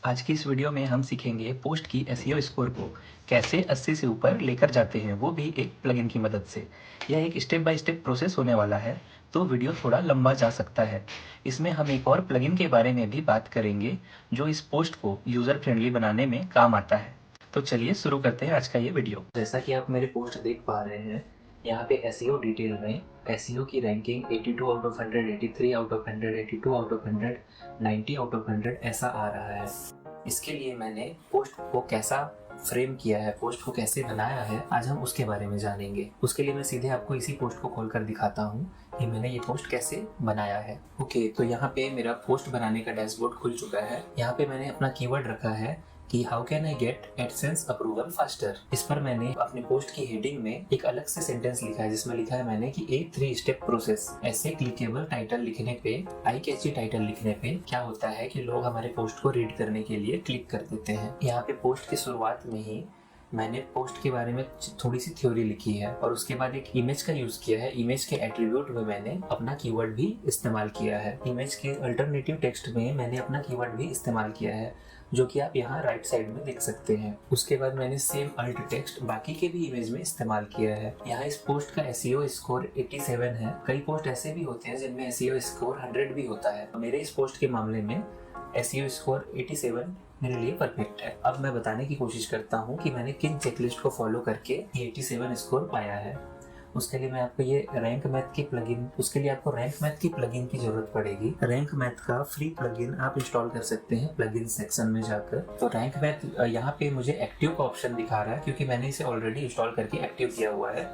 आज की इस वीडियो में हम सीखेंगे पोस्ट की एसईओ स्कोर को कैसे 80 से ऊपर लेकर जाते हैं, वो भी एक प्लगइन की मदद से। यह एक स्टेप बाय स्टेप प्रोसेस होने वाला है, तो वीडियो थोड़ा लंबा जा सकता है। इसमें हम एक और प्लगइन के बारे में भी बात करेंगे जो इस पोस्ट को यूज़र फ्रेंडली बनाने में काम आता है। तो चलिए शुरू करते हैं आज का ये वीडियो। जैसा कि आप मेरे पोस्ट देख पा रहे हैं, यहाँ पे एसईओ डिटेल में एसईओ की ranking 82 out of 100, 83 out of 100, 82 out of 100, 90 out of 100 ऐसा आ रहा है। इसके लिए मैंने पोस्ट को कैसा फ्रेम किया है, पोस्ट को कैसे बनाया है, आज हम उसके बारे में जानेंगे। उसके लिए मैं सीधे आपको इसी पोस्ट को खोलकर दिखाता हूँ कि मैंने ये पोस्ट कैसे बनाया है। ओके, तो यहाँ पे मेरा पोस्ट बनाने का डैशबोर्ड खुल चुका है। यहाँ पे मैंने अपना कीवर्ड रखा है कि how can I get AdSense approval faster. इस पर मैंने अपने पोस्ट की हेडिंग में एक अलग से सेंटेंस लिखा है जिसमें लिखा है मैंने कि एक 3 स्टेप प्रोसेस। ऐसे क्लिकेबल टाइटल लिखने पे, आई कैची टाइटल लिखने पे क्या होता है कि लोग हमारे पोस्ट को रीड करने के लिए क्लिक कर देते हैं। यहाँ पे पोस्ट की शुरुआत में ही मैंने पोस्ट के बारे में थोड़ी सी थ्योरी लिखी है और उसके बाद एक इमेज का यूज किया है। इमेज के एट्रीब्यूट में मैंने अपना कीवर्ड भी इस्तेमाल किया है। इमेज के अल्टरनेटिव टेक्स्ट में मैंने अपना कीवर्ड भी इस्तेमाल किया है, जो कि आप यहाँ राइट साइड में देख सकते हैं। उसके बाद मैंने सेम अल्ट टेक्स्ट बाकी के भी इमेज में इस्तेमाल किया है। यहाँ इस पोस्ट का एसईओ स्कोर 87 है। कई पोस्ट ऐसे भी होते हैं जिनमें एसईओ स्कोर 100 भी होता है। मेरे इस पोस्ट के मामले में एसईओ स्कोर 87 मेरे लिए परफेक्ट है। अब मैं बताने की कोशिश करता हूँ कि मैंने किन चेकलिस्ट को फॉलो करके ये 87 स्कोर पाया है। उसके लिए मैं आपको ये रैंक मैथ की प्लगइन उसके लिए आपको रैंक मैथ की प्लगइन की जरूरत पड़ेगी। रैंक मैथ का फ्री प्लगइन आप इंस्टॉल कर सकते हैं प्लगइन सेक्शन में जाकर। तो रैंक मैथ यहाँ पे मुझे एक्टिव का ऑप्शन दिखा रहा है क्योंकि मैंने इसे ऑलरेडी इंस्टॉल करके एक्टिव किया हुआ है।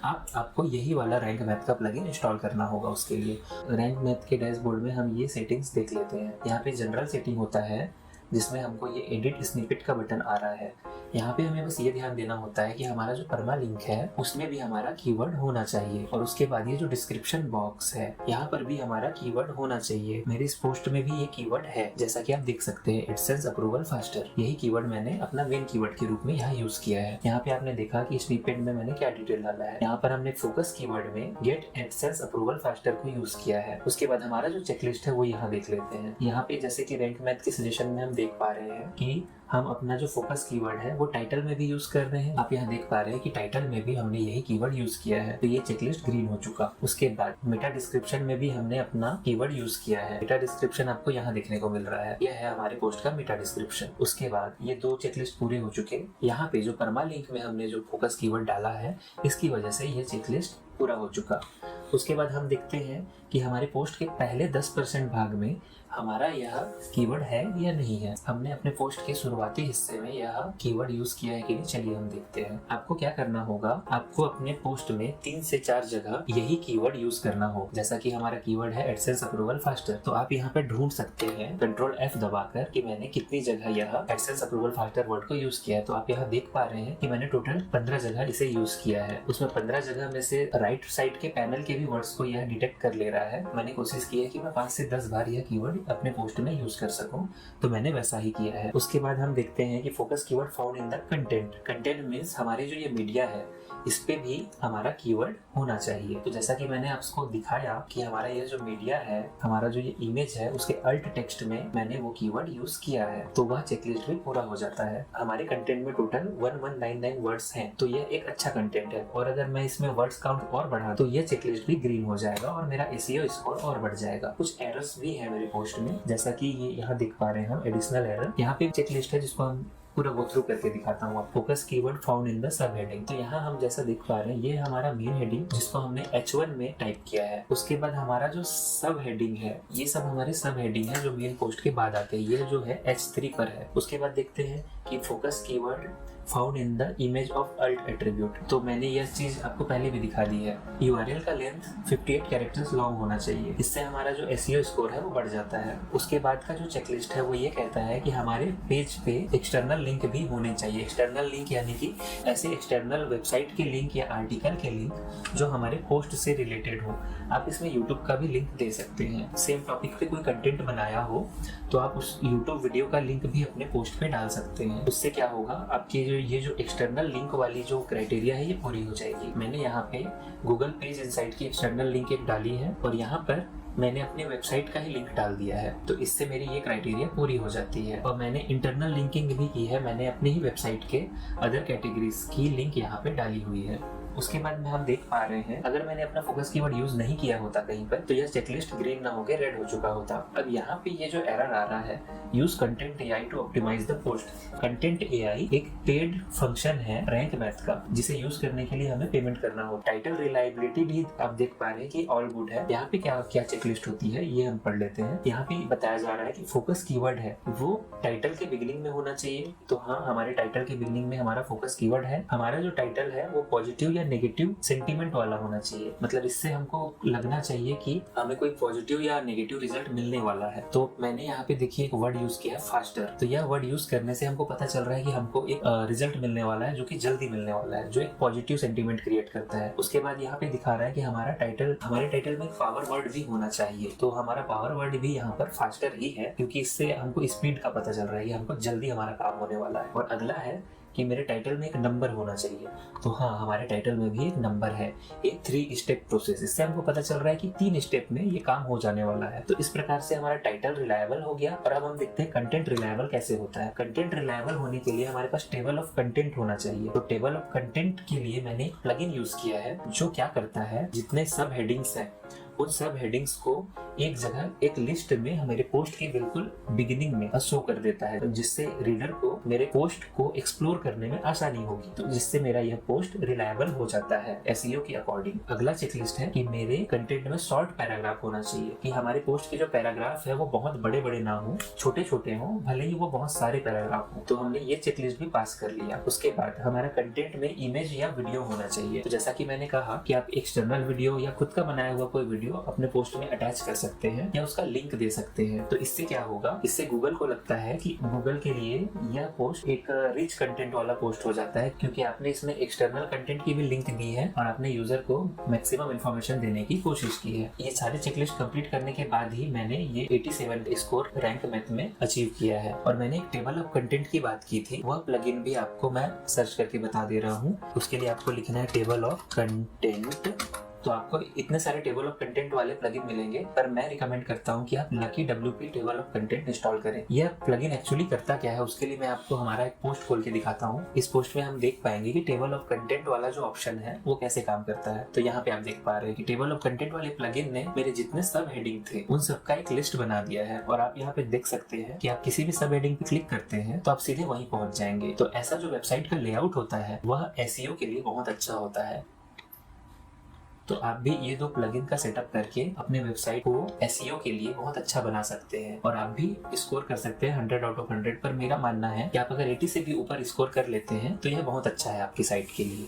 आपको यही वाला रैंक मैथ का प्लगइन इंस्टॉल करना होगा। उसके लिए रैंक मैथ के डैशबोर्ड में हम ये सेटिंग्स देख लेते हैं। यहाँ पे जनरल सेटिंग होता है जिसमें हमको ये एडिट स्निपेट का बटन आ रहा है। यहाँ पे हमें बस ये ध्यान देना होता है कि हमारा जो परमा लिंक है उसमें भी हमारा कीवर्ड होना चाहिए और उसके बाद ये जो डिस्क्रिप्शन बॉक्स है यहाँ पर भी हमारा कीवर्ड होना चाहिए। मेरे इस पोस्ट में भी ये कीवर्ड है, जैसा कि आप देख सकते हैं, एडसेंस अप्रूवल फास्टर। यही कीवर्ड मैंने अपना मेन कीवर्ड के रूप में यहाँ यूज किया है। यहाँ पे आपने देखा कि स्निपेट में मैंने क्या डिटेल डाला है। यहाँ पर हमने फोकस कीवर्ड में गेट एडसेंस अप्रूवल फास्टर को यूज किया है। उसके बाद हमारा जो चेकलिस्ट है वो यहाँ देख लेते हैं। यहाँ पे जैसे कि रैंक मैथ के सजेशन में हम देख पा रहे हैं कि हम अपना जो फोकस कीवर्ड है वो टाइटल में भी यूज कर रहे हैं। आप यहाँ देख पा रहे हैं कि टाइटल में भी हमने यही कीवर्ड यूज किया है, तो ये चेकलिस्ट ग्रीन हो चुका। उसके बाद मेटा डिस्क्रिप्शन में भी हमने अपना कीवर्ड यूज किया है। मेटा डिस्क्रिप्शन आपको यहाँ देखने को मिल रहा है, यह है हमारे पोस्ट का मेटा डिस्क्रिप्शन। उसके बाद ये 2 चेकलिस्ट पूरे हो चुके। यहाँ पे जो परमा लिंक में हमने जो फोकस कीवर्ड डाला है इसकी वजह से ये चेकलिस्ट पूरा हो चुका। उसके बाद हम देखते हैं कि हमारे पोस्ट के पहले 10% भाग में हमारा यह कीवर्ड है या नहीं है। हमने अपने पोस्ट के शुरुआती हिस्से में यह कीवर्ड यूज किया है कि नहीं, चलिए हम देखते हैं। आपको क्या करना होगा, आपको अपने पोस्ट में 3 से 4 जगह यही कीवर्ड यूज करना होगा। जैसा कि हमारा कीवर्ड है एडसेंस अप्रूवल फास्टर, तो आप यहाँ पे ढूंढ सकते हैं कंट्रोल F दबाकर कि मैंने कितनी जगह यह एडसेंस अप्रूवल फास्टर वर्ड को यूज किया है। तो आप यहाँ देख पा रहे हैं कि मैंने टोटल 15 जगह इसे यूज किया है। उसमें 15 जगह में से राइट साइड के पैनल के भी वर्ड्स को यह डिटेक्ट कर ले रहा है। मैंने कोशिश की है कि मैं 5 से 10 बार यह कीवर्ड अपने पोस्ट में यूज कर सकूं, तो मैंने वैसा ही किया है। उसके बाद हम देखते हैं कि focus keyword found in the content. Content means हमारे जो ये मीडिया है इस पे भी हमारा कीवर्ड होना चाहिए। तो जैसा कि मैंने आपको दिखाया कि हमारा ये जो मीडिया है, हमारा जो ये इमेज है, उसके अल्ट टेक्स्ट में मैंने वो कीवर्ड यूज किया है, तो वह चेकलिस्ट भी पूरा हो जाता है। हमारे कंटेंट में टोटल 1199 वर्ड्स हैं, तो ये एक अच्छा कंटेंट है। और अगर मैं इसमें वर्ड्स काउंट और बढ़ा तो ये चेकलिस्ट भी ग्रीन हो जाएगा और मेरा एसईओ स्कोर और बढ़ जाएगा। कुछ एरर्स भी है मेरे पोस्ट में, जैसा कि ये यहाँ दिख पा रहे हैं हम, एडिशनल एरर। यहाँ पे चेकलिस्ट है जिसको हम पूरा गो थ्रू करके दिखाता हूँ। Focus keyword found in the sub heading, तो यहाँ हम जैसा देख पा रहे हैं ये हमारा मेन हेडिंग जिसको हमने H1 में टाइप किया है। उसके बाद हमारा जो सब हेडिंग है, ये सब हमारे सब हेडिंग है जो मेन पोस्ट के बाद आते हैं। ये जो है H3 पर है। उसके बाद देखते हैं कि focus keyword found in the image of alt attribute, तो मैंने यह चीज आपको पहले भी दिखा दी है। URL का लेंथ 58 कैरेक्टर्स लॉन्ग होना चाहिए, इससे हमारा जो एसईओ स्कोर है वो बढ़ जाता है। उसके बाद का जो चेकलिस्ट है वो ये कहता है कि हमारे पेज पे एक्सटर्नल लिंक भी होने चाहिए। एक्सटर्नल लिंक यानी कि ऐसे एक्सटर्नल वेबसाइट के लिंक या आर्टिकल के लिंक जो हमारे पोस्ट से रिलेटेड हो। आप इसमें यूट्यूब का भी लिंक दे सकते हैं। सेम टॉपिक पे कोई कंटेंट बनाया हो तो आप उस यूट्यूब वीडियो का लिंक भी अपने पोस्ट पे डाल सकते हैं। उससे क्या होगा, आपकी ये जो एक्सटर्नल लिंक वाली जो क्राइटेरिया है ये पूरी हो जाएगी। मैंने यहाँ पे गूगल पेज इनसाइट की एक्सटर्नल लिंक एक डाली है और यहाँ पर मैंने अपने वेबसाइट का ही लिंक डाल दिया है, तो इससे मेरी ये क्राइटेरिया पूरी हो जाती है। और मैंने इंटरनल लिंकिंग भी की है, मैंने अपनी ही वेबसाइट के अदर कैटेगरीज की लिंक यहाँ पे डाली हुई है। उसके बाद में हम देख पा रहे हैं, अगर मैंने अपना फोकस कीवर्ड यूज नहीं किया होता कहीं पर, तो यह चेकलिस्ट ग्रीन ना होकर रेड हो चुका होता। अब यहाँ पे ये जो एरर आ रहा है, use content AI to optimize the post. Content AI एक पेड फंक्शन है रैंक मैथ का, जिसे यूज करने के लिए हमें पेमेंट करना हो। टाइटल रिलायबिलिटी भी आप देख पा रहे हैं कि ऑल गुड है। यहाँ पे क्या क्या चेकलिस्ट होती है ये हम पढ़ लेते हैं। यहाँ पे बताया जा रहा है कि फोकस कीवर्ड है वो टाइटल के बिगिनिंग में होना चाहिए। तो हाँ, हमारे टाइटल के बिगिनिंग में हमारा फोकस कीवर्ड है। हमारा जो टाइटल है वो पॉजिटिव या नेगेटिव सेंटीमेंट वाला होना चाहिए, मतलब इससे हमको लगना चाहिए कि हमें कोई पॉजिटिव या नेगेटिव रिजल्ट मिलने वाला है। तो मैंने यहाँ पे देखिए एक वर्ड यूज किया है, फास्टर। तो यह वर्ड यूज करने से हमको पता चल रहा है कि हमको एक रिजल्ट मिलने वाला है जो कि जल्दी मिलने वाला है, जो एक पॉजिटिव सेंटीमेंट क्रिएट करता है। उसके बाद यहाँ पे दिखा रहा है कि हमारे टाइटल में पावर वर्ड भी होना चाहिए। तो हमारा पावर वर्ड भी यहाँ पर फास्टर ही है, क्योंकि इससे हमको स्पीड का पता चल रहा है कि हमको जल्दी हमारा काम होने वाला है। और अगला है कि मेरे टाइटल में एक नंबर होना चाहिए। तो हाँ, हमारे टाइटल में भी एक नंबर है, एक 3 स्टेप प्रोसेस। इससे हमको पता चल रहा है कि 3 स्टेप में ये काम हो जाने वाला है। तो इस प्रकार से हमारा टाइटल रिलायबल हो गया। और अब हम देखते हैं कंटेंट रिलायबल कैसे होता है। कंटेंट रिलायबल होने के लिए हमारे पास टेबल ऑफ कंटेंट होना चाहिए। तो टेबल ऑफ कंटेंट के लिए मैंने एक प्लगइन यूज किया है, जो क्या करता है, जितने सब हेडिंग्स हैं उन सब हेडिंग्स को एक जगह एक लिस्ट में हमारे पोस्ट की बिल्कुल बिगिनिंग में शो कर देता है, जिससे रीडर को मेरे पोस्ट को एक्सप्लोर करने में आसानी होगी। तो जिससे मेरा यह पोस्ट रिलायबल हो जाता है एसईओ के अकॉर्डिंग। अगला चेकलिस्ट है कि मेरे कंटेंट में शॉर्ट पैराग्राफ होना चाहिए, कि हमारे पोस्ट के जो पैराग्राफ है वो बहुत बड़े बड़े ना हो, छोटे छोटे हो, भले ही वो बहुत सारे पैराग्राफ हो। तो हमने ये चेकलिस्ट भी पास कर लिया। उसके बाद हमारा कंटेंट में इमेज या वीडियो होना चाहिए। तो जैसा कि मैंने कहा कि आप एक्सटर्नल वीडियो या खुद का बनाया हुआ कोई वीडियो अपने पोस्ट में अटैच कर सकते हैं या उसका लिंक दे सकते हैं। तो इससे क्या होगा, इससे गूगल को लगता है कि गूगल के लिए यह पोस्ट एक रिच कंटेंट वाला पोस्ट हो जाता है, क्योंकि आपने इसमें एक्सटर्नल कंटेंट की भी लिंक दी है और आपने यूजर को मैक्सिमम इन्फॉर्मेशन देने की कोशिश की है। ये सारे चेकलिस्ट कंप्लीट करने के बाद ही मैंने ये 87 स्कोर रैंक मैथ में अचीव किया है। और मैंने एक टेबल ऑफ कंटेंट की बात की थी, वह प्लगइन भी आपको मैं सर्च करके बता दे रहा हूँ। उसके लिए आपको लिखना है टेबल ऑफ कंटेंट। तो आपको इतने सारे टेबल ऑफ कंटेंट वाले प्लगइन मिलेंगे, पर मैं रिकमेंड करता हूं कि आप lucky WP table of content install करें। यह प्लगइन एक्चुअली करता क्या है, उसके लिए मैं आपको हमारा एक पोस्ट खोल के दिखाता हूं। इस पोस्ट में हम देख पाएंगे कि टेबल ऑफ कंटेंट वाला जो ऑप्शन है वो कैसे काम करता है। तो यहाँ पे आप देख पा रहे हैं कि टेबल ऑफ कंटेंट वाले प्लगइन ने मेरे जितने सब हेडिंग थे उन सबका एक लिस्ट बना दिया है। और आप यहाँ पे देख सकते हैं कि आप किसी भी सब हेडिंग पे क्लिक करते हैं तो आप सीधे वहीं पहुंच जाएंगे। तो ऐसा जो वेबसाइट का लेआउट होता है वह एसईओ के लिए बहुत अच्छा होता है। तो आप भी ये 2 प्लगइन का सेटअप करके अपने वेबसाइट को एसईओ के लिए बहुत अच्छा बना सकते हैं और आप भी स्कोर कर सकते हैं 100 आउट ऑफ 100। पर मेरा मानना है कि आप अगर 80 से भी ऊपर स्कोर कर लेते हैं तो यह बहुत अच्छा है आपकी साइट के लिए।